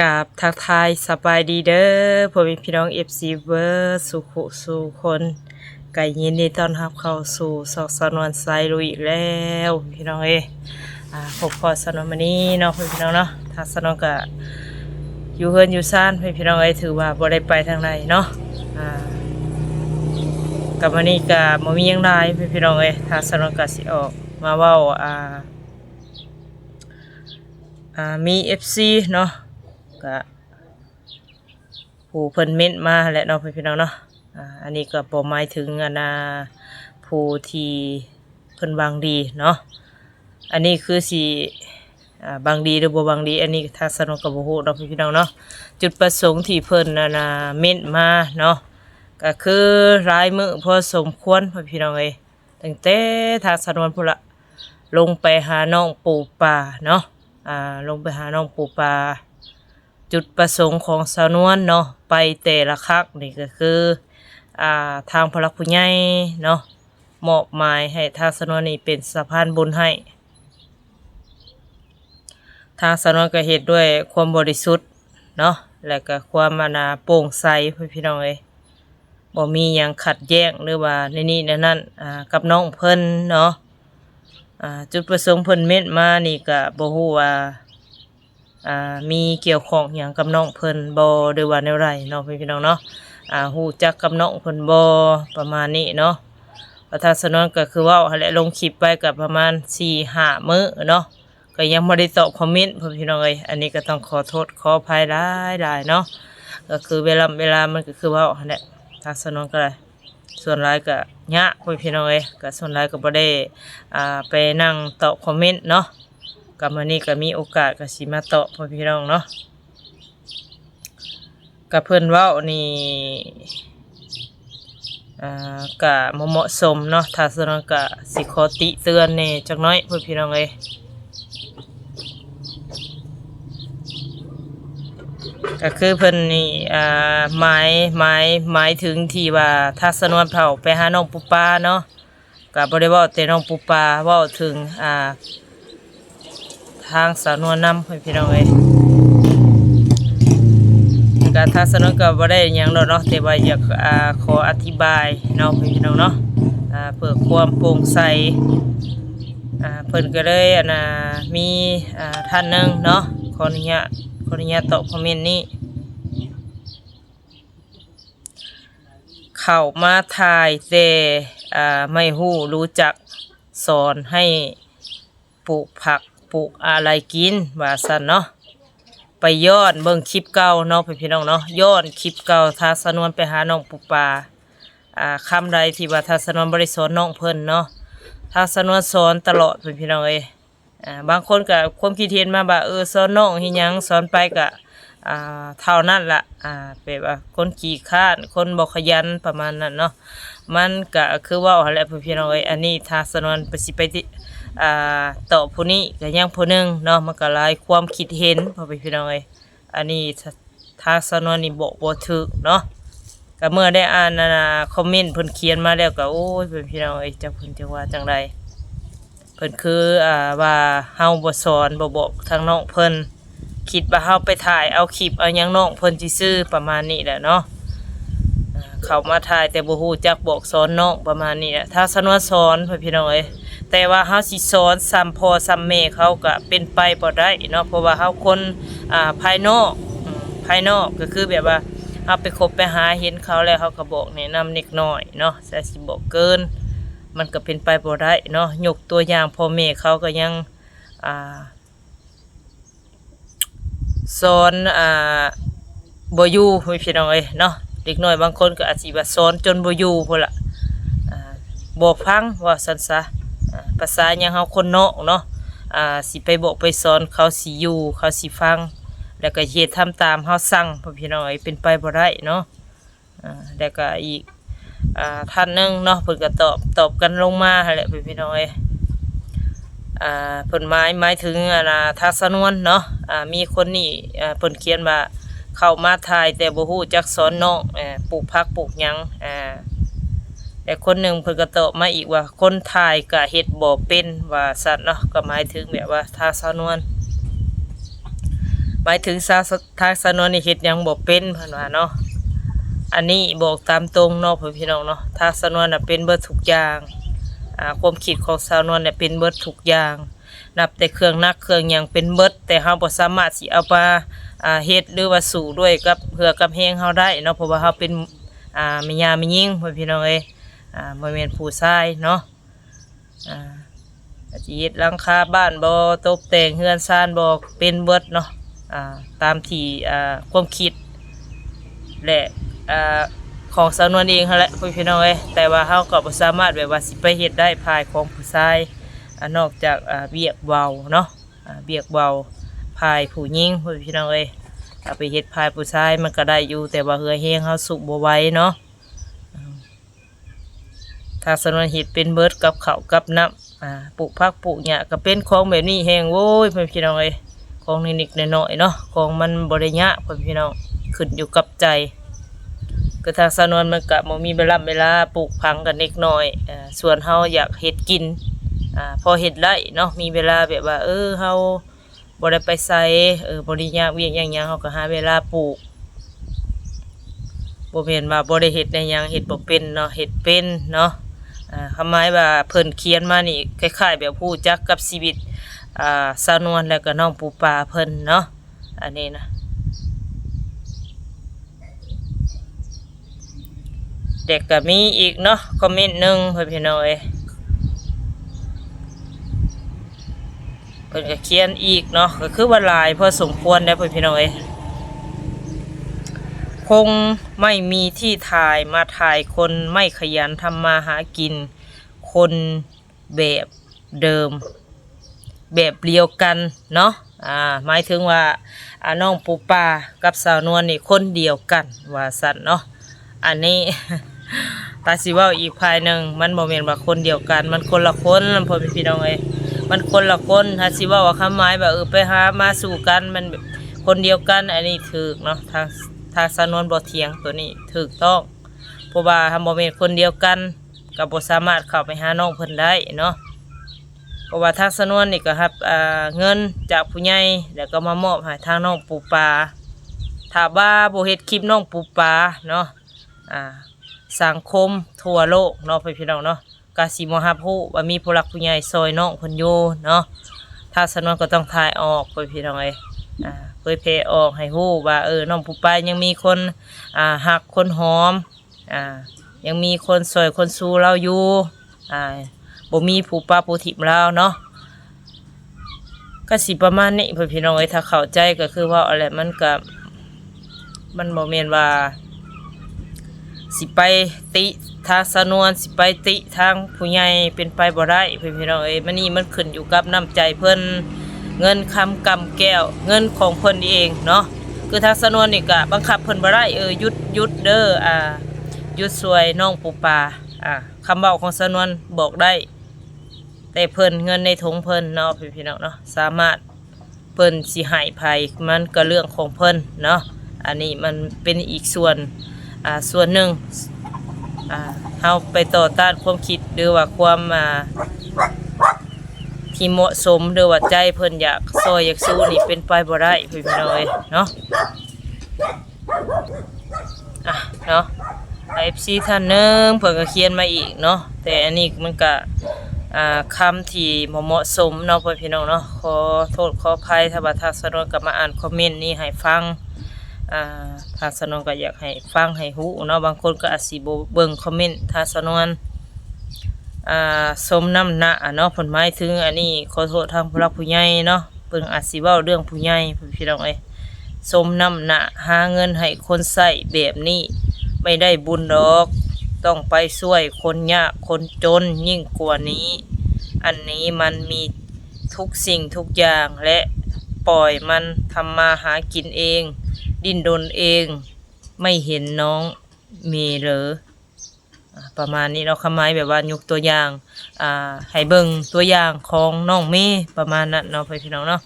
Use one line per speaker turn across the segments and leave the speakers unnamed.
กับทักทายสบายดีเด้อพ่อแม่พี่น้อง FC เวอร์สุขุสู่คนก็ยินดีต้อนรับเข้าสู่ซอกสนวนไซลุยอีกแล้วพี่น้องพบพอสนวนมานี้เนาะพี่น้องเนาะทางสนวนก็อยู่เฮือนอยู่ซ่านพี่น้องถือว่าบ่ได้ไปทางใดเนาะกับวันนี้ก็บ่มีหยังหลายพี่น้องทางสนวนก็สิออกมาเว้ามี FC เนาะก็ผู้เพิ่นเม้นมาแหละเนาะพี่น้องเนาะอันนี้ก็บ่หมายถึงผู้ที่เพิ่นบางดีเนาะอันนี้คือสิบางดีหรือบ่บางดีอันนี้ทางสนองก็บ่ฮู้เนาะพี่น้องเนาะจุดประสงค์ที่เพิ่นเม้นมาเนาะก็คือรายมื้อพอสมควรพี่น้องตั้งแต่ทางสนวนพุ่นละลงไปหาน้องปูปลาเนาะลงไปหาน้องปูปลาจุดประสงค์ของสาวนวลเนาะไปแต่ละครั้งนี่ก็คือทางพระผู้ใหญ่เนาะมอบหมายให้ทางสาวนวลนี่เป็นสะพานบุญให้ทางสาวนวลก็เฮ็ดด้วยความบริสุทธิ์เนาะและก็ความโปร่งใสพี่น้องบ่มีหยังขัดแย้งหรือว่าในนี้นั่นกับน้องเพิ่นเนาะจุดประสงค์เพิ่นเม็ดมานี่ก็บ่ฮู้ว่ามีเกี่ยวข้องหยังกับน้องเพิ่นบ่หรือว่าแนวใดเนาะพี่น้องเนาะฮู้จักกับน้องเพิ่นบ่ประมาณนี้เนาะประธานสนวนก็คือว่าและลงคลิปไปกับประมาณ 4-5 มื้อเนาะก็ยังบ่ได้ตอบคอมเมนต์พี่น้องอันนี้ก็ต้องขอโทษขออภัยหลายๆเนาะก็คือเวลามันก็คือว่าแหละทางสนวนก็ได้ส่วนหลายก็ยะพี่น้องก็ส่วนหลายก็บ่ได้ไปนั่งตอบคอมเมนต์เนาะกับมื้อนี้ก็มีโอกาสก็สิมาตอบพี่น้องเนาะกับเพิ่นเว้านี่ก็บ่เหมาะสมเนาะถ้าสนวนก็สิขอติเตือนแน่จักหน่อยพี่น้องก็คือเพิ่นนี่หมายถึงที่ว่าถ้าสนวนเผาไปหาน้องปูปลาเนาะก็บ่ได้เว้าแต่น้องปูปลาเว้าถึงทางสาวนวลนำพี่น้องก็ทางสาวนวลก็บ่ได้หยังดอกเนาะแต่ว่าอยากขออธิบายเนาะพี่น้องเนาะเพื่อความโปร่งใสเพิ่นก็เลยมีท่านหนึงเนาะขออนุญาตตอบคอมเมนต์นี้เข้ามาถ่ายแต่ไม่รู้จักสอนให้ปลูกผักปลูกอะไรกินว่าซั่นเนาะไปย้อนเบิ่งคลิปเก่าเนาะพี่น้องเนาะย้อนคลิปเก่าทางสนวนไปหาน้องปูปลาคำใดที่ว่าทางสนวนบ่ได้สอนน้องเพิ่นเนาะทางสนวนสอนตลอดพี่น้องบางคนก็ความคิดเห็นมาว่าสอนน้องเฮ็ดหยังสอนไปก็เท่านั้นล่ะแบบว่าคนขี้คร้านคนบ่ขยันประมาณนั้นเนาะมันก็คือว่าหั่นแหละพี่น้องอันนี้ทางสนวนไปสิไปต่อผู้นี้ก็ยังผู้นึงเนาะมันก็หลายความคิดเห็นพี่น้องอันนี้ทางสนวนนี่บ่ถูกเนาะก็เมื่อได้อ่านคอมเมนต์เพิ่นเขียนมาแล้วก็โอ้ยพี่น้องจักเพิ่นจะว่าจังไดเพิ่นคือว่าเฮาบ่สอนบ่บอกทางน้องเพิ่นคิดว่าเฮาไปถ่ายเอาคลิปเอาหยังน้องเพิ่นซื่อๆประมาณนี้แหละเนาะเข้ามาถ่ายแต่บ่ฮู้จักบอกสอนน้องประมาณนี้แหละถ้าสนวนสอนพี่น้องแต่ว่าเฮาสิสอนซ้ำพ่อซ้ำแม่เขาก็เป็นไปบ่ได้เนาะเพราะว่าเฮาคนภายนอกก็คือแบบว่าเฮาไปคบไปหาเห็นเขาแล้วเขาก็บอกแนะนำเล็กน้อยเนาะแต่สิบอกเกินมันก็เป็นไปบ่ได้เนาะยกตัวอย่างพ่อแม่เขาก็ยังสอนบ่อยู่พี่น้องเนาะเด็กน้อยบางคนก็อาจสิว่าสอนจนบ่อยู่พุ่นล่ะบ่ฟังว่าซั่นซะภาษาหยังเฮาคนนอกเนาะสิไปบอกไปสอนเขาสิอยู่เขาสิฟังแล้วก็เฮ็ดทำตามเฮาสั่งพี่น้องเป็นไปบ่ได้เนาะแล้วก็อีกท่านนึงเนาะเพิ่นก็ตอบกันลงมาแหละพี่น้องเพิ่นหมายถึงทางสนวนเนาะมีคนนี่เพิ่นเขียนว่าเข้ามาถ่ายแต่บ่ฮู้จักสอนน้องปลูกผักปลูกหยังแต่คนหนึ่งเพิ่นก็ตอบมาอีกว่าคนถ่ายก็เฮ็ดบ่เป็นว่าซั่นเนาะก็หมายถึงแบบว่าทางสนวน หมายถึงทางสนวนนี่เฮ็ดหยังบ่เป็นเพิ่นว่าเนาะอันนี้บอกตามตรงเนาะพี่น้องเนาะทางสนวนน่ะเป็นเบิดทุกอย่างความคิดของสาวนวลเนี่ยเป็นเบิดทุกอย่างนับแต่เครื่องนักเครื่องหยังเป็นเบิดแต่เฮาบ่สามารถสิเอามาเฮ็ดหรือว่าสู่ด้วยกับเพื่อกับแฮงเฮาได้เนาะเพราะว่าเฮาเป็นแม่ย่าแม่หญิงพี่น้องเอ้ยบ่แม่นผู้ชายเนาะสิเฮ็ดหลังคาบ้านบ่ตกแต่งเรือนซ่านบ่เป็นเบิดเนาะตามที่ความคิดและของสาวนวลเองหั่นแหละพี่น้องเอ้ยแต่ว่าเฮาก็บ่สามารถแบบว่าสิไปเฮ็ดได้ภายของผู้ชายนอกจากเวียกเบาเนาะเวียกเบาภายผู้หญิงพี่น้องเอ้ยเอาไปเฮ็ดภายผู้ชายมันก็ได้อยู่แต่ว่าเฮือแฮงเฮาสุกบ่ไหวเนาะถ้าสาวนวลเฮ็ดเป็นเบิดกับข้าวกับน้ำปลูกผักปลูกหญ้าก็เป็นของแบบนี้แฮงโว้ยพี่น้องเอ้ยของนิดๆน้อยๆเนาะของมันบ่ได้ยากพี่น้องขึ้นอยู่กับใจก็ทางสาวนวลมันก็บ่มีเวลาปลูกผังกันเล็กน้อยส่วนเฮาอยากเฮ็ดกินพอเฮ็ดได้เนาะมีเวลาแบบว่าเฮาบ่ได้ไปไสบ่ได้ยากเวียกหยังเฮาก็หาเวลาปลูกบ่แม่นว่าบ่ได้เฮ็ดได้หยังเฮ็ดบ่เป็นเนาะเฮ็ดเป็นเนาะคำหมายว่าเพิ่นเขียนมานี่คล้ายๆแบบรู้จักกับชีวิตสาวนวลแล้วก็น้องปูปลาเพิ่นเนาะอันนี้นะเด็กก็มีอีกเนาะคอมเมนต์นึงพี่น้องเอ้ยเพิ่นก็เขียนอีกเนาะก็คือว่าหลายพอสมควรแล้วพี่น้องเอ้ยคงไม่มีที่ถ่ายมาถ่ายคนไม่ขยันทำมาหากินคนแบบเดิมแบบเดียวกันเนาะหมายถึงว่าน้องปูปลากับสาวนวลนี่คนเดียวกันว่าสั่นเนาะอันนี้ ตาสิว่าอีกภายหนึ่งมันบ่แม่นว่าคนเดียวกันมันคนละคนพ่อพี่น้องเอ้ยมันคนละคนถ้าสิว่าคำหมายแบบไปหามาสู่กันมันแบบคนเดียวกันอันนี้ถูกเนาะทางสาวนวลบ่เถียงตัวนี้ถูกต้องเพราะว่าถ้าบ่แม่นคนเดียวกันก็บ่สามารถเข้าไปหาน้องเพิ่นได้เนาะเพราะว่าทางสาวนวลนี่ก็รับเงินจากผู้ใหญ่แล้วก็มามอบให้ทางน้องปูปลาถ้าว่าบ่เฮ็ดคลิปน้องปูปลาเนาะสังคมทั่วโลกเนาะพี่น้องเนาะกาสิบ่รับรู้ว่ามีผู้หลักผู้ใหญ่ซอยน้องเพิ่นอยู่เนาะถ้าสาวนวลก็ต้องถ่ายออกพี่น้องเอ้ยเผยแพร่ออกให้รู้ว่าน้องปูปลายังมีคนหักคนหอมยังมีคนซอยคนสู้เราอยู่บ่มีผู้ปาผู้ถิ่มเราเนาะก็สิประมาณนี้พี่น้องเอ้ยถ้าเข้าใจก็คือว่าอะไรมันบ่แม่นว่าสิไปติทางสาวนวลสิไปติทางผู้ใหญ่เป็นไปบ่ได้พี่น้องเอ้ยมันนี่มันขึ้นอยู่กับน้ำใจเพิ่นเงินคำกำแก้วเงินของเพิ่นเองเนาะคือทางสาวนวลนี่ก็บังคับเพิ่นบ่ได้หยุดเด้อหยุดช่วยน้องปูปลาคำเว้าของสาวนวลบอกได้แต่เพิ่นเงินในถุงเพิ่นเนาะพี่น้องเนาะสามารถเพิ่นสิให้ไผมันก็เรื่องของเพิ่นเนาะอันนี้มันเป็นอีกส่วนหนึ่งเฮาไปต่อต้านความคิดหรือว่าความที่เหมาะสมหรือว่าใจเพิ่นอยากซอยอยากสู้นี่เป็นไปบ่ได้พี่น้อยเนาะเนาะ FC ท่านนึงเพิ่นก็เขียนมาอีกเนาะแต่อันนี้มันก็คำที่บ่เหมาะสมเนาะพี่น้องเนาะขอโทษขออภัยถ้าว่าทางสนวนกลับมาอ่านคอมเมนต์นี้ให้ฟังทางสนวนก็อยากให้ฟังให้ฮู้เนาะบางคนก็อาจสิบ่เบิ่งคอมเมนต์ทางสนวนสมน้ำหน้าเนาะผลหมายถึงอันนี้ขอโทษทางผู้หลักผู้ใหญ่เนาะเพิ่นอาจสิเว้าเรื่องผู้ใหญ่พี่น้องเอ้ยสมน้ำหน้าหาเงินให้คนใช้แบบนี้ไม่ได้บุญดอกต้องไปช่วยคนยากคนจนยิ่งกว่านี้อันนี้มันมีทุกสิ่งทุกอย่างและปล่อยมันทำมาหากินเองดิ้นรนเองไม่เห็นน้องมีเหรอประมาณนี้เราคำหมายแบบว่ายกตัวอย่างให้เบิ่งตัวอย่างของน้องเมย์ประมาณนั้นเนาะพี่น้องเนาะ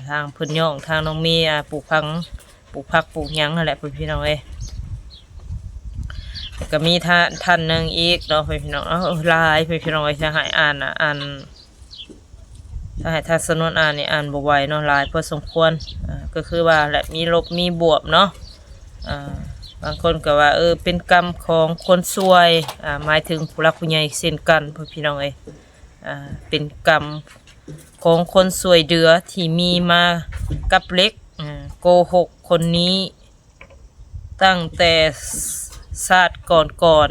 ทางพื้นย่องทางน้องเมย์ปลูกผักปลูกหยังนั่นแหละพี่น้องเอ้ยก็มีท่านหนึ่งอีกเนาะพี่น้องหลายพี่น้องเอ้ยจะให้อ่าน ถ้าให้ทัศนวนอ่านนี่อ่านบ่ไหวเนาะหลายพอสมควรก็คือว่าและมีลบมีบวกเนาะบางคนก็ว่าเป็นกรรมของคนซวยหมายถึงผู้หลักผู้ใหญ่เช่นกันพ่อพี่น้องเป็นกรรมของคนซวยเดือที่มีมากับเล็กโกหกคนนี้ตั้งแต่ศาสตร์ก่อน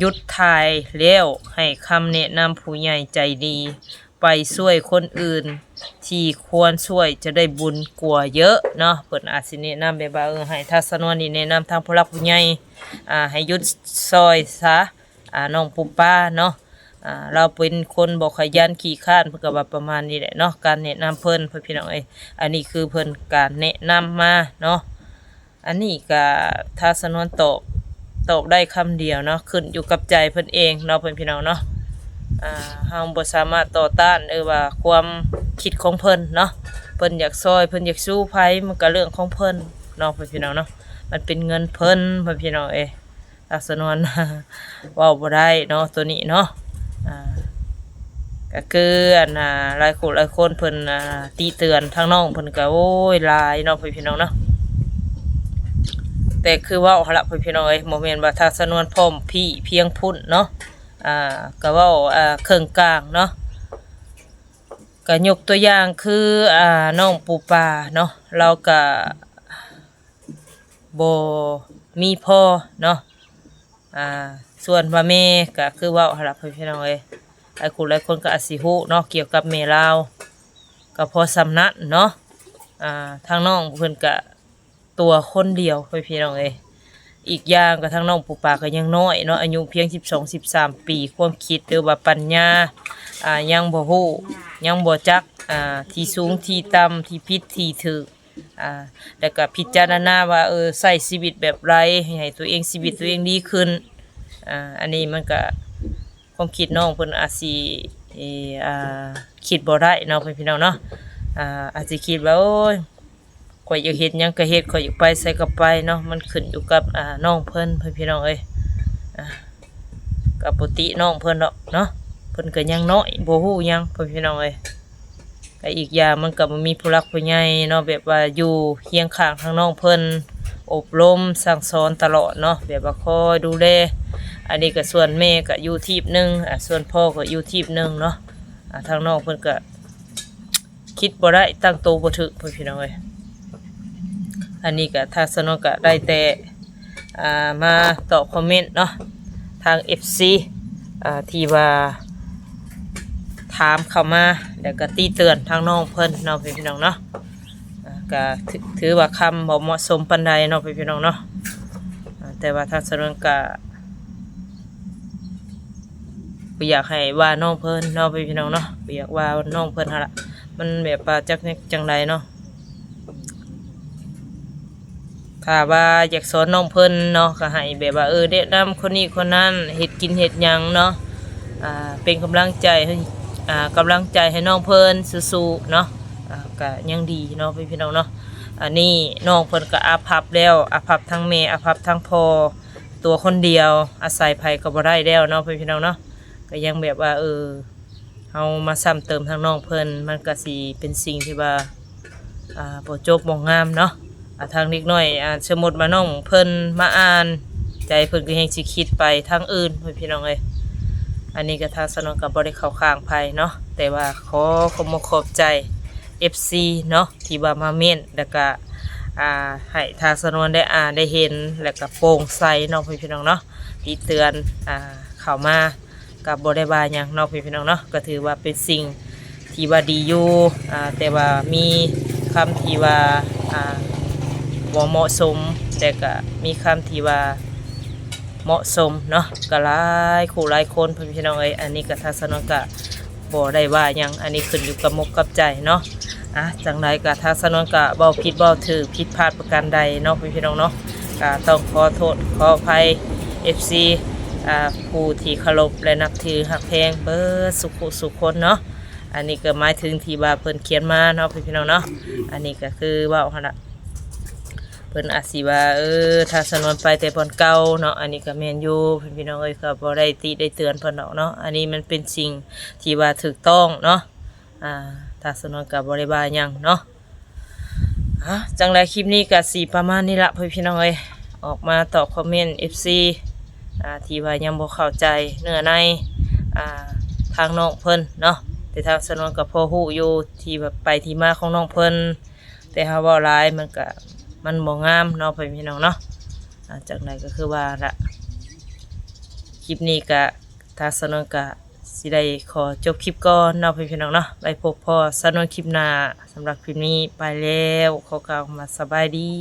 ยุดทายแล้วให้คำแนะนำผู้ใหญ่ใจดีไปช่วยคนอื่นที่ควรช่วยจะได้บุญกว่าเยอะเนาะเปิดอาจสิแนะนำแบบว่าให้ทัศนวนนี่แนะนำทางผู้หลักผู้ใหญ่ให้ยุดซอยซะน้องปุป้าเนาะเราเป็นคนบ่ขยันขี้ข้านเพิ่นก็ว่าประมาณนี้แหละเนาะการแนะนำเพิ่นพี่น้องอันนี้คือเพิ่นการแนะนำมาเนาะอันนี้ก็ทัศนวนตอบได้คำเดียวเนาะขึ้นอยู่กับใจเพิ่นเองเนาะเพิ่นพี่น้องเนาะเฮาบ่สามารถต่อต้านว่าความคิดของเพิ่นเนาะเพิ่นอยากซอยเพิ่นอยากสู้ภัยมันก็เรื่องของเพิ่นเนาะเพิ่นพี่น้องเนาะมันเป็นเงินเพิ่นพี่น้องทัศนวนเว้าบ่ได้เนาะตัวนี้เนาะก็คือหลายคนเพิ่นตีเตือนทางน้องเพิ่นก็โอ้ยหลายเนาะพี่น้องเนาะแต่คือว่าละพี่น้องโมเมนต์ว่าทัศนวนพร้อมพี่เพียงพุ่นเนาะก็ว่าเครื่องกลางเนาะก็ยกตัวอย่างคือน้องปูปาเนาะเราก็บ่มีพ่อเนาะส่วนว่าแม่ก็คือว่าละพี่น้องหลายคนก็อาจสิฮู้เนาะเกี่ยวกับแม่ลาวก็พอสำนักเนาะทางน้องเพิ่นก็ตัวคนเดียวพี่น้องอีกอย่างก็ทางน้องปูปาก็ยังน้อยเนาะอายุเพียง12-13 ปีความคิดหรือว่าปัญญายังบ่ฮู้ยังบ่จักที่สูงที่ต่ำที่ผิดที่ถูกแล้วก็พิจารณาว่าใช้ชีวิตแบบไรให้ตัวเองชีวิตตัวเองดีขึ้นอันนี้มันก็ความคิดน้องเพิ่นอาจสิคิดบ่ได้เนาะพี่น้องเนาะอาจสิคิดว่าโอ้ยข่อยอยากเฮ็ดหยังก็เฮ็ดข่อยอยากไปใส่ก็ไปเนาะมันขึ้นอยู่กับน้องเพิ่นพี่น้องกับปกติน้องเพิ่นเนาะเพิ่นก็ยังน้อยบ่ฮู้หยังพี่น้องก็อีกอย่างมันก็บ่มีผู้หลักผู้ใหญ่เนาะแบบว่าอยู่เคียงข้างทางน้องเพิ่นอบรมสั่งสอนตลอดเนาะแบบว่าคอยดูแลอันนี้ก็ส่วนแม่ก็อยู่ทีปนึงส่วนพ่อก็อยู่ทีปนึงเนาะทางน้องเพิ่นก็คิดบ่ได้ตั้งโตบ่ถึกพี่น้องอันนี้ก็ทัศนก็ได้แต่มาตอบคอมเมนต์เนาะทาง FC ที่ว่าถามเข้ามาแล้วก็ตีเตือนทางน้องเพิ่นเนาะพี่น้องเนาะก็ถือว่าคำบ่เหมาะสมปานใดเนาะพี่น้องเนาะแต่ว่าทัศนก็บ่อยากให้ว่าน้องเพิ่นเนาะพี่น้องเนาะบ่อยากว่าน้องเพิ่นหั่นล่ะมันแบบว่าจังใดเนาะถ้าว่าอยากสอนน้องเพิ่นเนาะก็ให้แบบว่าแนะนำคนนี้คนนั้นเฮ็ดกินเฮ็ดหยังเนาะเป็นกำลังใจให้น้องเพิ่นสู้ๆเนาะก็ยังดีเนาะพี่น้องเนาะอันนี้น้องเพิ่นก็อาภัพแล้วอาภัพทั้งแม่อาภัพทั้งพ่อตัวคนเดียวอาศัยไผก็บ่ได้แล้วเนาะพี่น้องเนาะก็ยังแบบว่าเฮามาซ้ำเติมทางน้องเพิ่นมันก็สิเป็นสิ่งที่ว่าบ่จบบ่งามเนาะทางเล็กน้อยสมมุติว่าน้องเพิ่นมาอ่านใจเพิ่นก็แฮงสิคิดไปทางอื่นพี่น้องอันนี้ก็ทางสนองก็บ่ได้เข้าข้างไผเนาะแต่ว่าขอบใจ FC เนาะที่ว่ามาเม้นแล้วก็ให้ทางสนวนได้ได้เห็นแล้วก็โปร่งใสเนาะพี่น้องเนาะติเตือนเข้ามากับบ่ได้ว่าหยังเนาะพี่น้องเนาะก็ถือว่าเป็นสิ่งที่ว่าดีอยู่แต่ว่ามีคำที่ว่าบ่เหมาะสมแต่ก็มีคำที่ว่าเหมาะสมเนาะก็หลายคนพี่น้องอันนี้ก็ทัศนก็บ่ได้ว่าหยังอันนี้ขึ้นอยู่กับมุกกับใจเนาะจังไรก็ทัศนก็บ่ผิดบ่ถือผิดพลาดประการใดเนาะพี่น้องเนาะก็ต้องขอโทษขออภัย FC ผู้ที่เคารพและนับถือหักแพงเบิดสุขคนเนาะอันนี้ก็หมายถึงที่ว่าเพิ่นเขียนมาเนาะพี่น้องเนาะอันนี้ก็คือว่าหั่นน่ะเพิ่นอาจสิว่าถ้าสนวนไปแต่บอนเก่าเนาะอันนี้ก็แม่นอยู่พี่น้องก็บ่ได้ติได้เตือนเพิ่นเนาะอันนี้มันเป็นสิ่งที่ว่าถูกต้องเนาะ ถ้าสนวนก็บ่ได้ว่าหยังเนาะจังไรคลิปนี้ก็สิประมาณนี้ละพี่น้องเอ้ยออกมาตอบคอมเมนต์ FC ที่ว่ายังบ่เข้าใจเนื้อในทางน้องเพิ่นเนาะแต่ทางสนวนก็พอฮู้อยู่ที่แบบไปที่มาของน้องเพิ่นแต่เฮาเว้าหลายมันบ่งามเนาะพี่น้องเนาะจากนั้นก็คือว่าละคลิปนี้ก็ทางสนวนก็สิได้ขอจบคลิปก่อนเนาะพี่น้องเนาะไปพบพอสนวนคลิปหน้าสำหรับคลิปนี้ไปแล้วขอกล่าวคำว่าสบายดี